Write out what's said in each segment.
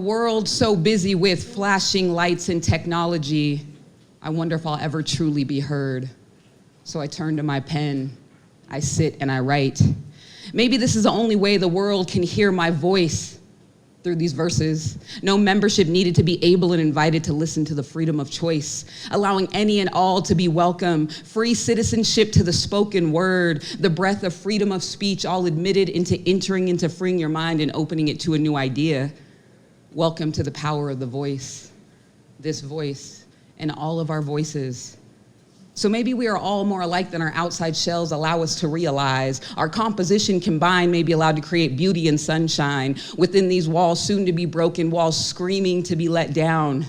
world so busy with flashing lights and technology, I wonder if I'll ever truly be heard. So I turn to my pen, I sit and I write. Maybe this is the only way the world can hear my voice through these verses. No membership needed to be able and invited to listen to the freedom of choice, allowing any and all to be welcome, free citizenship to the spoken word, the breath of freedom of speech, all admitted into entering into freeing your mind and opening it to a new idea. Welcome to the power of the voice, this voice, and all of our voices. So maybe we are all more alike than our outside shells allow us to realize. Our composition combined may be allowed to create beauty and sunshine within these walls soon to be broken, walls screaming to be let down.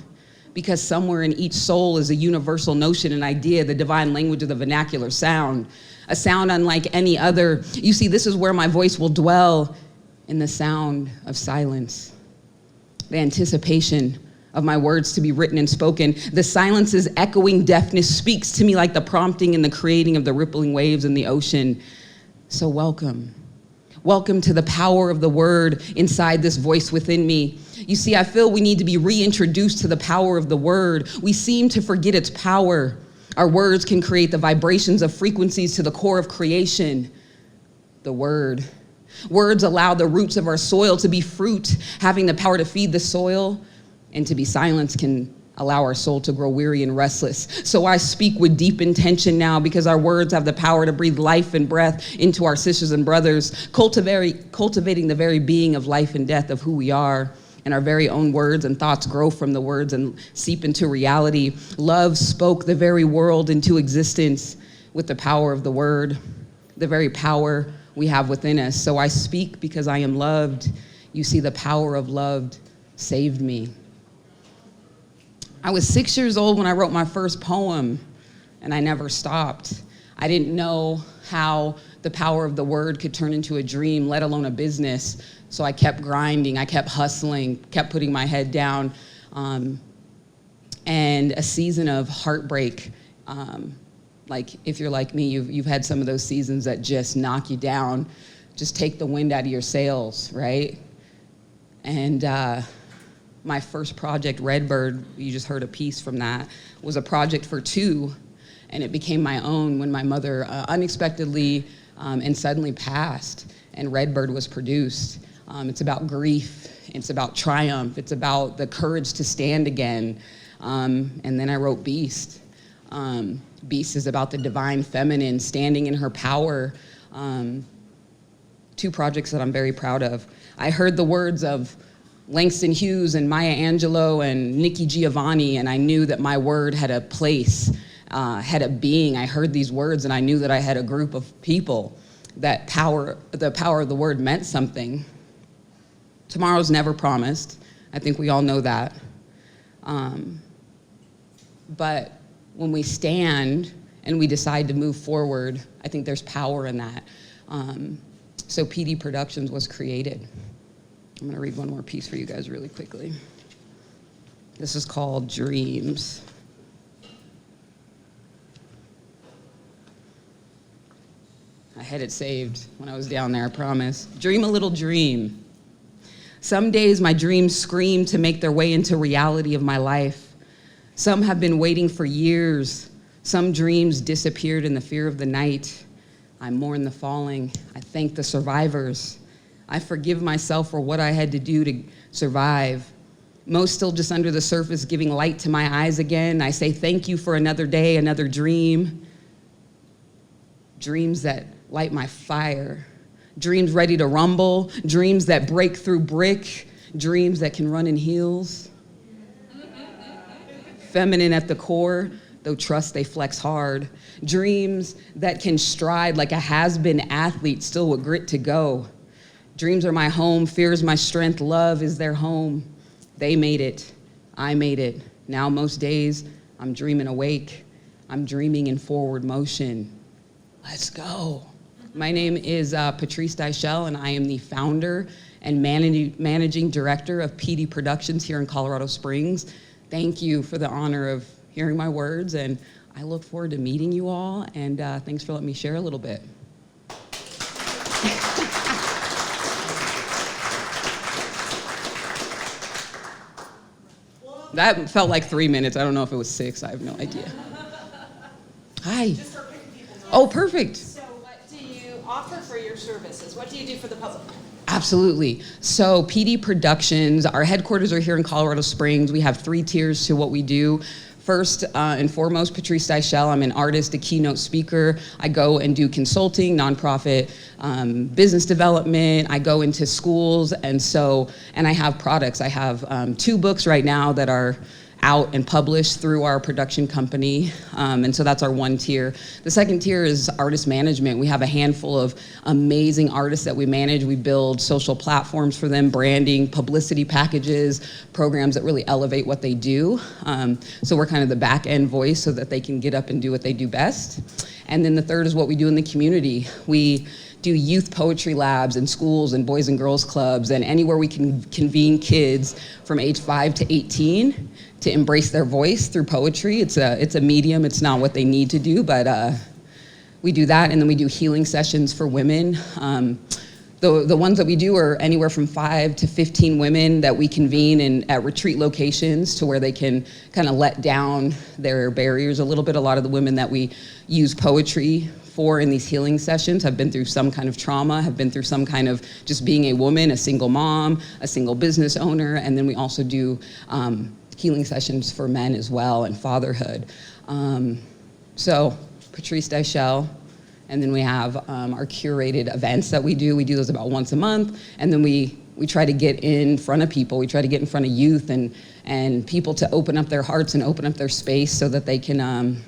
Because somewhere in each soul is a universal notion, an idea, the divine language of the vernacular sound, a sound unlike any other. You see, this is where my voice will dwell, in the sound of silence, the anticipation of my words to be written and spoken. The silence's echoing deafness speaks to me like the prompting and the creating of the rippling waves in the ocean. So welcome. Welcome to the power of the word inside this voice within me. You see, I feel we need to be reintroduced to the power of the word. We seem to forget its power. Our words can create the vibrations of frequencies to the core of creation. The word. Words allow the roots of our soil to be fruit, having the power to feed the soil. And to be silenced can allow our soul to grow weary and restless. So I speak with deep intention now because our words have the power to breathe life and breath into our sisters and brothers, cultivating the very being of life and death of who we are. And our very own words and thoughts grow from the words and seep into reality. Love spoke the very world into existence with the power of the word, the very power we have within us. So I speak because I am loved. You see, the power of love saved me. I was 6 years old when I wrote my first poem, and I never stopped. I didn't know how the power of the word could turn into a dream, let alone a business. So I kept grinding, I kept hustling, kept putting my head down. And a season of heartbreak, like if you're like me, you've had some of those seasons that just knock you down, just take the wind out of your sails, right? And my first project, Redbird, you just heard a piece from that, was a project for two, and it became my own when my mother unexpectedly and suddenly passed, and Redbird was produced. It's about grief, it's about triumph, it's about the courage to stand again. And then I wrote Beast. Beast is about the divine feminine standing in her power. Two projects that I'm very proud of. I heard the words of Langston Hughes and Maya Angelou and Nikki Giovanni, and I knew that my word had a place, had a being. I heard these words and I knew that I had a group of people that the power of the word meant something. Tomorrow's never promised. I think we all know that. But when we stand and we decide to move forward, I think there's power in that. So PD Productions was created. I'm gonna read one more piece for you guys really quickly. This is called Dreams. I had it saved when I was down there, I promise. Dream a little dream. Some days my dreams scream to make their way into reality of my life. Some have been waiting for years. Some dreams disappeared in the fear of the night. I mourn the falling. I thank the survivors. I forgive myself for what I had to do to survive. Most still just under the surface, giving light to my eyes again. I say thank you for another day, another dream. Dreams that light my fire. Dreams ready to rumble. Dreams that break through brick. Dreams that can run in heels. Feminine at the core, though trust they flex hard. Dreams that can stride like a has-been athlete, still with grit to go. Dreams are my home, fear is my strength, love is their home. They made it, I made it. Now most days, I'm dreaming awake. I'm dreaming in forward motion. Let's go. My name is Patrice, and I am the founder and managing director of PD Productions here in Colorado Springs. Thank you for the honor of hearing my words, and I look forward to meeting you all, and thanks for letting me share a little bit. That felt like 3 minutes. I don't know if it was 6. I have no idea. Hi. Just for people know. Oh, perfect. So what do you offer for your services? What do you do for the public? Absolutely. So PD Productions, our headquarters are here in Colorado Springs. We have 3 tiers to what we do. First and foremost, Patrice Deichel. I'm an artist, a keynote speaker. I go and do consulting, nonprofit, business development. I go into schools, and I have products. I have 2 books right now that are out and published through our production company, and so that's our 1 tier. The second tier is artist management. We have a handful of amazing artists that we manage. We build social platforms for them, branding, publicity packages, programs that really elevate what they do. So we're kind of the back end voice so that they can get up and do what they do best. And then the third is what we do in the community. We do youth poetry labs in schools and boys and girls clubs and anywhere we can convene kids from age 5 to 18 to embrace their voice through poetry. It's a medium. It's not what they need to do, but we do that, and then we do healing sessions for women. The ones that we do are anywhere from 5 to 15 women that we convene at retreat locations to where they can kind of let down their barriers a little bit. A lot of the women that we use poetry for in these healing sessions have been through some kind of trauma, have been through some kind of just being a woman, a single mom, a single business owner, and then we also do healing sessions for men as well and fatherhood. So Patrice Deichel, and then we have our curated events that we do. We do those about once a month, and then we try to get in front of people. We try to get in front of youth and people to open up their hearts and open up their space so that they can,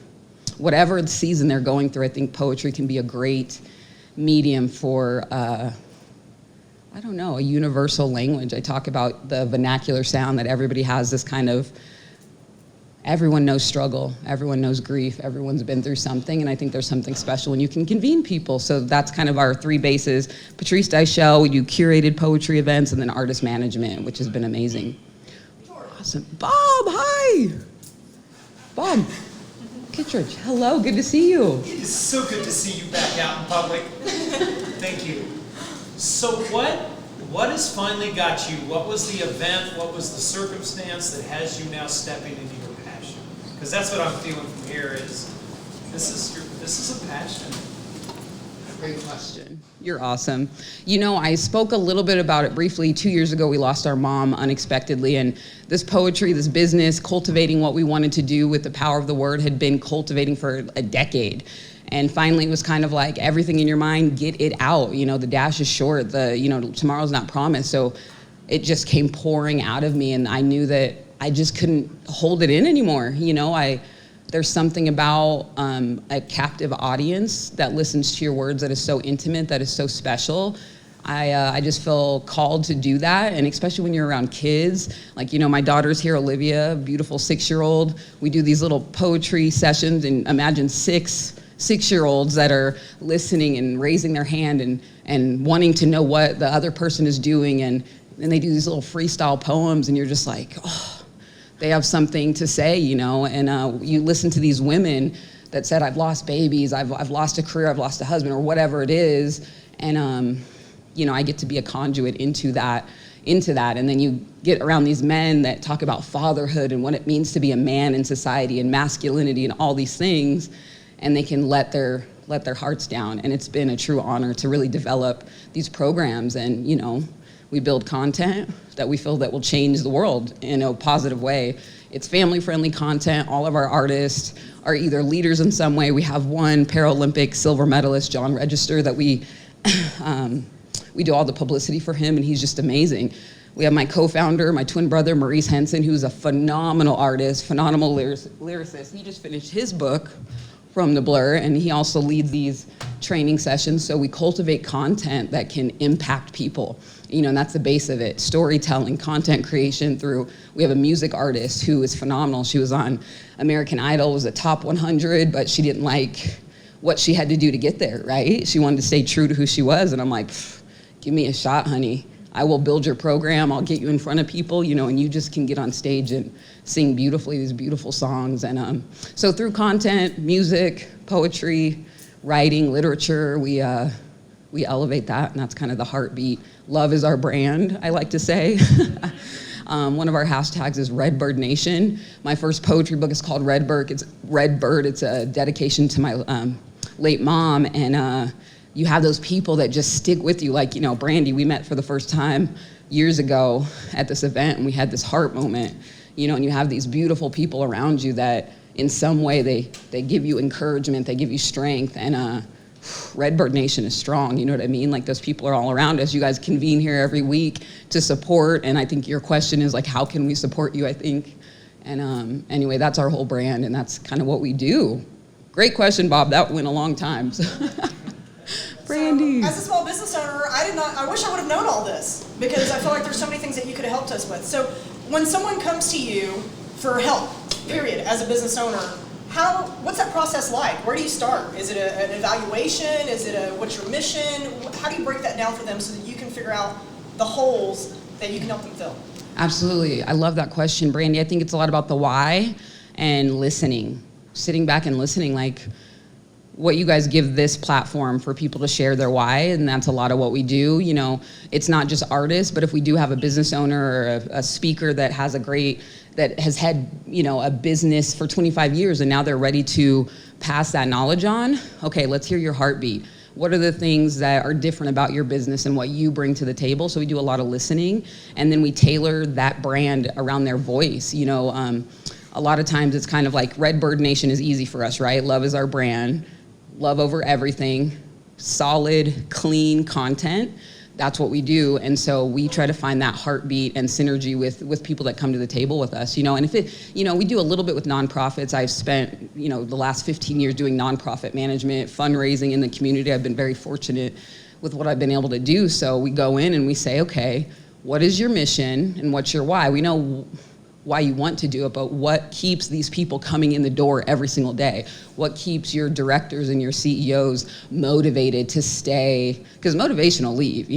whatever the season they're going through, I think poetry can be a great medium for, I don't know, a universal language. I talk about the vernacular sound that everybody has this kind of, everyone knows struggle, everyone knows grief, everyone's been through something, and I think there's something special when you can convene people. So that's kind of our 3 bases. Patrice Deichel, we do curated poetry events, and then artist management, which has been amazing. Awesome. Bob, hi. Bob Kittredge, hello, good to see you. It is so good to see you back out in public. Thank you. So what has finally got you? What was the event? What was the circumstance that has you now stepping into your passion? Because that's what I'm feeling from here is this is a passion. Great question. You're awesome. You know, I spoke a little bit about it briefly. 2 years ago, we lost our mom unexpectedly, and this poetry, this business, cultivating what we wanted to do with the power of the word had been cultivating for a decade. And finally, it was kind of like everything in your mind, get it out. You know, the dash is short. Tomorrow's not promised. So it just came pouring out of me, and I knew that I just couldn't hold it in anymore. You know, there's something about a captive audience that listens to your words that is so intimate, that is so special. I just feel called to do that, and especially when you're around kids. Like, you know, my daughter's here, Olivia, beautiful 6-year-old. We do these little poetry sessions, and imagine 6-year-olds that are listening and raising their hand and wanting to know what the other person is doing, and they do these little freestyle poems, and you're just like, oh, they have something to say, you know. And you listen to these women that said, I've lost babies, I've lost a career, I've lost a husband, or whatever it is, and you know, I get to be a conduit into that. And then you get around these men that talk about fatherhood and what it means to be a man in society and masculinity and all these things, and they can let their hearts down. And it's been a true honor to really develop these programs. And, you know, we build content that we feel that will change the world in a positive way. It's family-friendly content. All of our artists are either leaders in some way. We have one Paralympic silver medalist, John Register, that we do all the publicity for him, and he's just amazing. We have my co-founder, my twin brother, Maurice Henson, who's a phenomenal artist, phenomenal lyricist. He just finished his book, From the Blur, and he also leads these training sessions. So we cultivate content that can impact people, you know, and that's the base of it. Storytelling, content creation we have a music artist who is phenomenal. She was on American Idol, was a top 100, but she didn't like what she had to do to get there, right? She wanted to stay true to who she was, and I'm like, give me a shot, honey. I will build your program, I'll get you in front of people, you know, and you just can get on stage and sing beautifully these beautiful songs. And so through content, music, poetry, writing, literature, we elevate that, and that's kind of the heartbeat. Love is our brand, I like to say. One of our hashtags is Redbird Nation. My first poetry book is called Redbird. It's a dedication to my late mom, and you have those people that just stick with you, like, Brandy, we met for the first time years ago at this event, and we had this heart moment, and you have these beautiful people around you that in some way they give you encouragement, they give you strength, and Redbird Nation is strong, you know what I mean? Like, those people are all around us. You guys convene here every week to support, and I think your question is, like, how can we support you, I think. And anyway, that's our whole brand, and that's kind of what we do. Great question, Bob. That went a long time. So. Brandy. So, as a small business owner, I wish I would have known all this, because I feel like there's so many things that you could have helped us with. So when someone comes to you for help, period, as a business owner, what's that process like? Where do you start? Is it an evaluation? Is it what's your mission? How do you break that down for them so that you can figure out the holes that you can help them fill? Absolutely. I love that question, Brandy. I think it's a lot about the why and listening, sitting back and listening, like what you guys give this platform for people to share their why, and that's a lot of what we do. It's not just artists, but if we do have a business owner or a speaker that has had, a business for 25 years and now they're ready to pass that knowledge on, okay, let's hear your heartbeat. What are the things that are different about your business and what you bring to the table? So we do a lot of listening, and then we tailor that brand around their voice. A lot of times it's kind of like Redbird Nation is easy for us, right? Love is our brand. Love over everything, solid, clean content. That's what we do. And so we try to find that heartbeat and synergy with people that come to the table with us, and if we do a little bit with nonprofits. I've spent, the last 15 years doing nonprofit management, fundraising in the community. I've been very fortunate with what I've been able to do. So we go in and we say, okay, what is your mission and what's your why? We know why you want to do it, but what keeps these people coming in the door every single day? What keeps your directors and your CEOs motivated to stay? Because motivation will leave,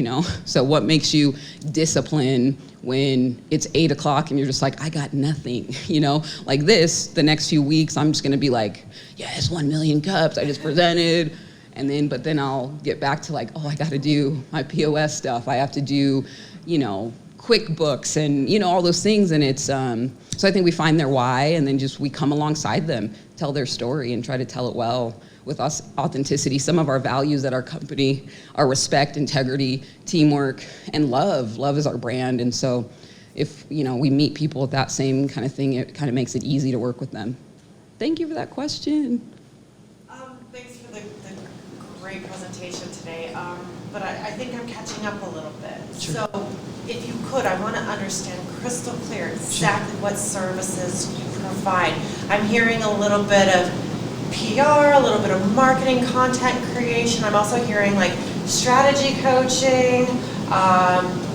So what makes you disciplined when it's 8 o'clock and you're just like, I got nothing, Like this, the next few weeks, I'm just gonna be like, yes, 1 million cups, I just presented. But then I'll get back to like, I gotta do my POS stuff. I have to do, QuickBooks and all those things, and it's so I think we find their why, and then we come alongside them, tell their story, and try to tell it well with authenticity. Some of our values at our company are respect, integrity, teamwork, and love. Love is our brand, and so if we meet people with that same kind of thing, it kind of makes it easy to work with them. Thank you for that question. Thanks for the great presentation today. But I think I'm catching up a little bit. Sure. So if you could, I want to understand crystal clear exactly what services you provide. I'm hearing a little bit of PR, a little bit of marketing, content creation. I'm also hearing like strategy coaching,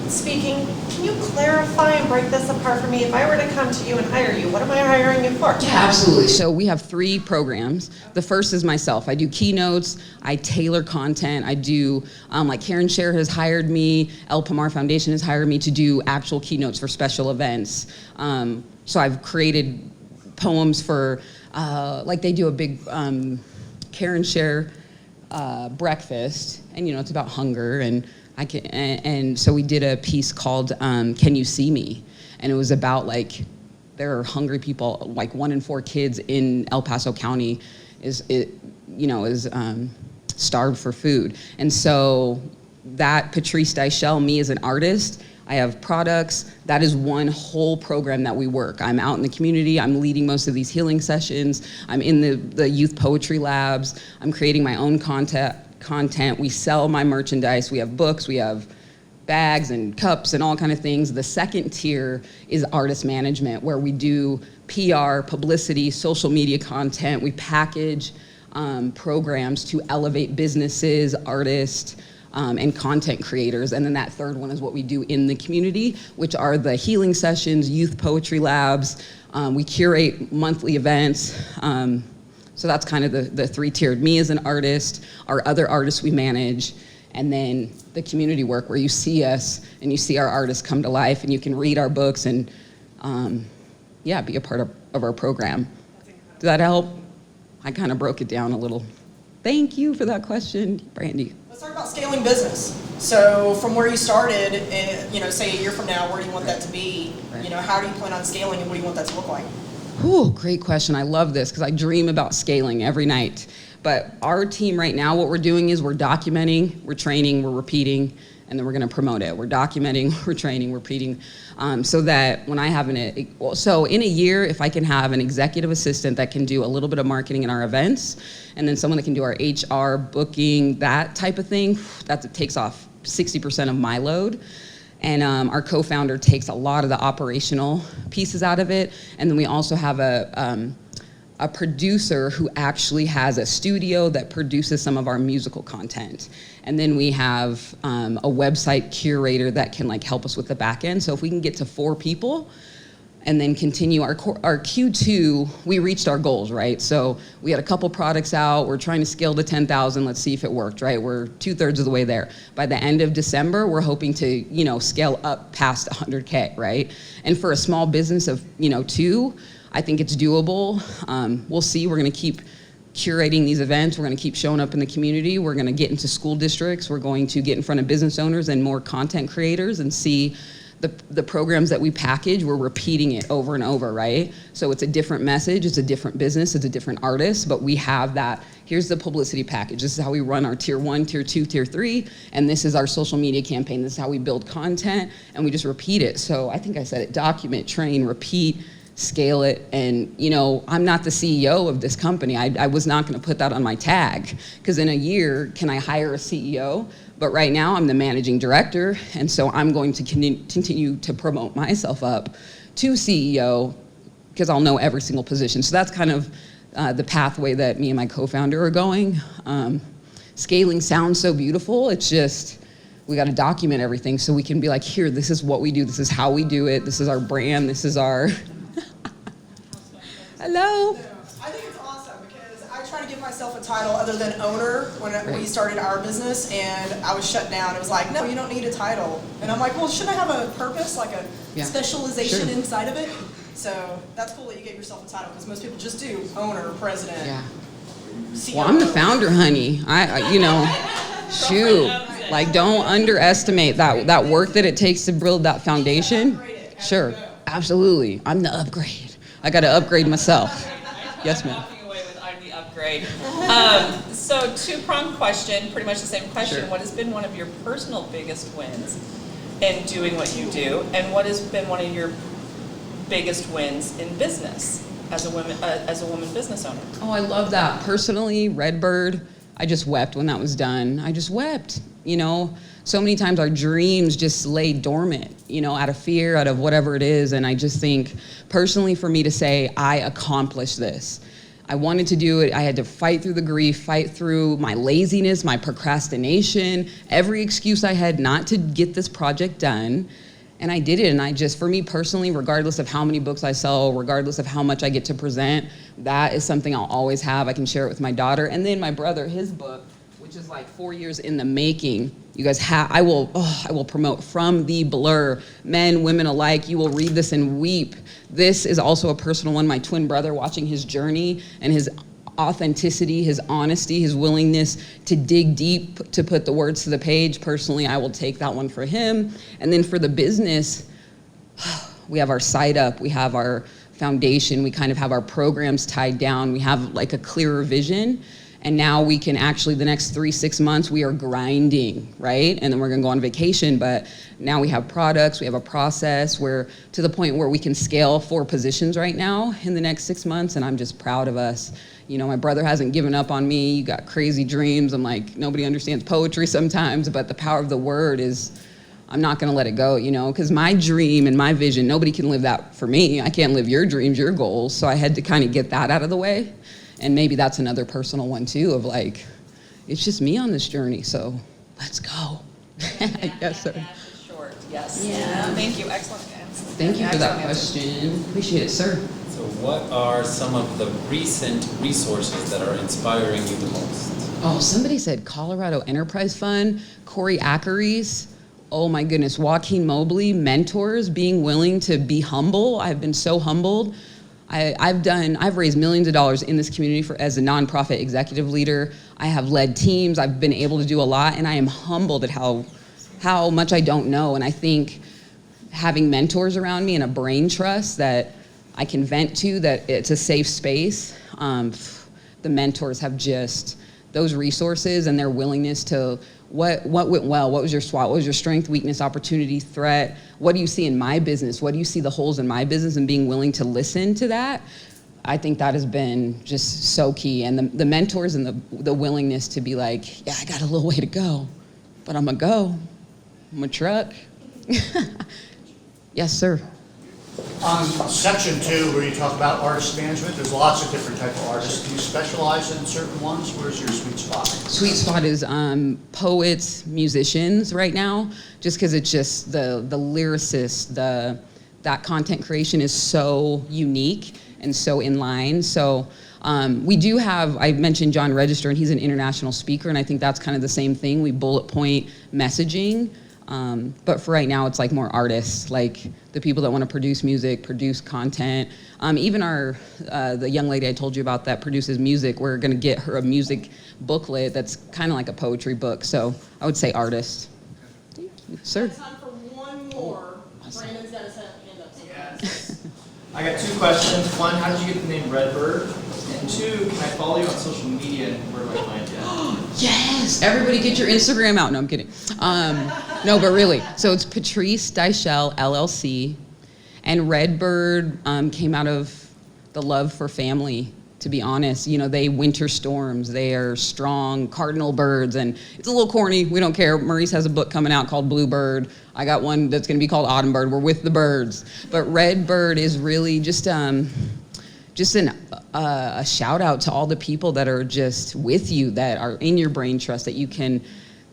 speaking. Can you clarify and break this apart for me? If I were to come to you and hire you, what am I hiring you for? Yeah, absolutely. So we have 3 programs. The first is myself. I do keynotes, I tailor content, I do, like Karen Scher has hired me, El Pomar Foundation has hired me to do actual keynotes for special events. So I've created poems for, like they do a big Karen Scher breakfast, and it's about hunger, and so we did a piece called Can You See Me? And it was about like, there are hungry people, like 1 in 4 kids in El Paso County is starved for food. And so that patrice.ravens, me as an artist, I have products. That is one whole program that we work. I'm out in the community. I'm leading most of these healing sessions. I'm in the youth poetry labs. I'm creating my own content. We sell my merchandise. We have books. We have bags and cups and all kind of things. The second tier is artist management, where we do PR, publicity, social media content. We package programs to elevate businesses, artists, and content creators. And then that third one is what we do in the community, which are the healing sessions, youth poetry labs. We curate monthly events. So that's kind of the 3-tiered. Me as an artist, our other artists we manage, and then the community work where you see us and you see our artists come to life, and you can read our books and be a part of our program. Does that help? I kind of broke it down a little. Thank you for that question, Brandy. Let's talk about scaling business. So from where you started, say a year from now, where do you want that to be? Right. How do you plan on scaling and what do you want that to look like? Ooh, great question. I love this because I dream about scaling every night. But our team right now, what we're doing is we're documenting, we're training, we're repeating, and then we're going to promote it. We're documenting, we're training, we're repeating, so that when I have so in a year, if I can have an executive assistant that can do a little bit of marketing in our events, and then someone that can do our HR, booking, that type of thing, that takes off 60% of my load. And our co-founder takes a lot of the operational pieces out of it. And then we also have a producer who actually has a studio that produces some of our musical content. And then we have a website curator that can help us with the back end. So if we can get to 4 people and then continue our Q2, we reached our goals, right? So we had a couple products out. We're trying to scale to 10,000. Let's see if it worked, right? We're 2/3 of the way there. By the end of December, we're hoping to, scale up past 100K, right? And for a small business of, 2, I think it's doable. We'll see. We're going to keep curating these events. We're going to keep showing up in the community. We're going to get into school districts. We're going to get in front of business owners and more content creators and see the programs that we package. We're repeating it over and over, right? So it's a different message. It's a different business. It's a different artist. But we have that. Here's the publicity package. This is how we run our tier 1, tier 2, tier 3. And this is our social media campaign. This is how we build content. And we just repeat it. So I think I said it. Document, train, repeat, scale it. And I'm not the CEO of this company. I was not going to put that on my tag, because in a year, can I hire a CEO? But right now I'm the managing director, and so I'm going to continue to promote myself up to CEO, because I'll know every single position. So that's kind of the pathway that me and my co-founder are going. Scaling sounds so beautiful. It's just, we got to document everything so we can be like, here, this is what we do. This is how we do it. This is our brand. This is our... Hello. I think it's awesome because I try to give myself a title other than owner when we started our business, and I was shut down. It was like, no, you don't need a title. And I'm like, well, shouldn't I have a purpose, like a specialization inside of it? So that's cool that you gave yourself a title, because most people just do owner, president, CEO. Well, I'm the founder, honey. Shoot. Don't underestimate that work that it takes to build that foundation. Sure, absolutely. I'm the upgrade. I got to upgrade myself. Yes, ma'am. Walking away with I'm the upgrade. So 2-pronged question, pretty much the same question. Sure. What has been one of your personal biggest wins in doing what you do, and what has been one of your biggest wins in business as a woman business owner? Oh, I love that. Personally, Redbird, I just wept when that was done. I just wept. So many times our dreams just lay dormant, out of fear, out of whatever it is. And I just think, personally, for me to say, I accomplished this. I wanted to do it. I had to fight through the grief, fight through my laziness, my procrastination, every excuse I had not to get this project done. And I did it. And I just, for me personally, regardless of how many books I sell, regardless of how much I get to present, that is something I'll always have. I can share it with my daughter. And then my brother, his book, which is 4 years in the making. You guys I will promote From the Blur, men, women alike. You will read this and weep. This is also a personal one. My twin brother, watching his journey and his authenticity, his honesty, his willingness to dig deep, to put the words to the page. Personally, I will take that one for him. And then for the business, we have our site up, we have our foundation, we kind of have our programs tied down, we have a clearer vision. And now we can actually, the next 3-6 months, we are grinding, right? And then we're gonna go on vacation, but now we have products, we have a process, we're to the point where we can scale 4 positions right now in the next 6 months, and I'm just proud of us. My brother hasn't given up on me. You got crazy dreams. I'm like, nobody understands poetry sometimes, but the power of the word is, I'm not gonna let it go, because my dream and my vision, nobody can live that for me. I can't live your dreams, your goals, so I had to kind of get that out of the way. And maybe that's another personal one too, of it's just me on this journey, so let's go. Yes, sir. Short, yes. Yeah. Thank you, excellent answer. Thank you for that question. Appreciate it, sir. So what are some of the recent resources that are inspiring you the most? Oh, somebody said Colorado Enterprise Fund, Corey Ackeries. Oh my goodness, Joaquin Mobley, mentors, being willing to be humble. I've been so humbled. I've raised millions of dollars in this community as a nonprofit executive leader. I have led teams. I've been able to do a lot, and I am humbled at how much I don't know. And I think having mentors around me and a brain trust that I can vent to, that it's a safe space. The mentors have just those resources and their willingness to, what went well? What was your SWOT? What was your strength, weakness, opportunity, threat? What do you see in my business? What do you see the holes in my business? And being willing to listen to that, I think that has been just so key. And the mentors and the willingness to be like, yeah, I got a little way to go, but I'm gonna go. I'm a truck. Yes, sir. On section 2, where you talk about artist management, there's lots of different type of artists. Do you specialize in certain ones? Where's your sweet spot? Sweet spot is poets, musicians right now, just because it's just the lyricist, that content creation is so unique and so in line. So we do have, I mentioned John Register, and he's an international speaker, and I think that's kind of the same thing. We bullet point messaging. But for right now, it's like more artists, like the people that want to produce music, produce content. Even the young lady I told you about that produces music, we're going to get her a music booklet that's kind of like a poetry book. So I would say artist. Thank you, sir. Time for one more. Brandon's got his hand up. Yes. I got 2 questions. One, how did you get the name Redbird? And 2, can I follow you on social media, and where do I find you? Yes! Everybody get your Instagram out. No, I'm kidding. No, but really. So it's patrice.ravens, LLC. And Redbird came out of the love for family, to be honest. You know, they winter storms. They are strong cardinal birds. And it's a little corny. We don't care. Maurice has a book coming out called Bluebird. I got one that's going to be called Autumn Bird. We're with the birds. But Redbird is really just a shout out to all the people that are just with you, that are in your brain trust, that you can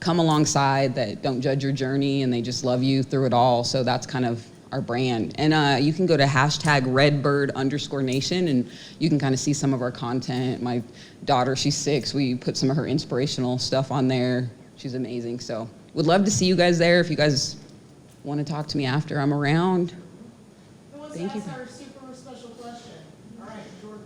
come alongside, that don't judge your journey, and they just love you through it all. So that's kind of our brand. And you can go to #Redbird_nation, and you can kind of see some of our content. My daughter, she's 6. We put some of her inspirational stuff on there. She's amazing. So would love to see you guys there. If you guys want to talk to me after, I'm around. Thank you. Our super special question. All right, Jordan.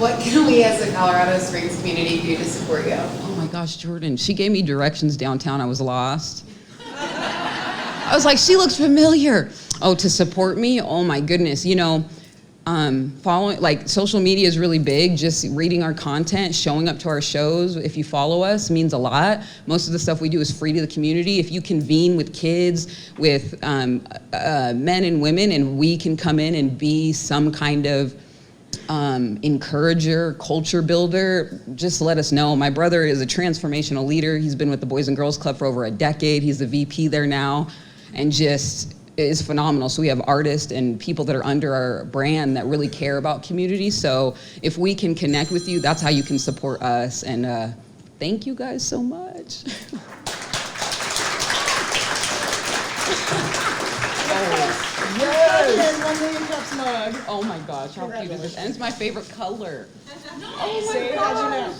What can we as a Colorado Springs community do to support you? Oh my gosh, Jordan. She gave me directions downtown. I was lost. I was like, she looks familiar. Oh, to support me? Oh my goodness. You know, following, like, social media is really big. Just reading our content, showing up to our shows, if you follow us, means a lot. Most of the stuff we do is free to the community. If you convene with kids, with men and women, and we can come in and be some kind of encourager, culture builder, just let us know. My brother is a transformational leader. He's been with the Boys and Girls Club for over a decade. He's the VP there now, and just is phenomenal. So we have artists and people that are under our brand that really care about community. So if we can connect with you, that's how you can support us. And thank you guys so much. Yes! 1 million cups mug. Oh my gosh, how cute is this? And it's my favorite color. Oh my See, how'd you know?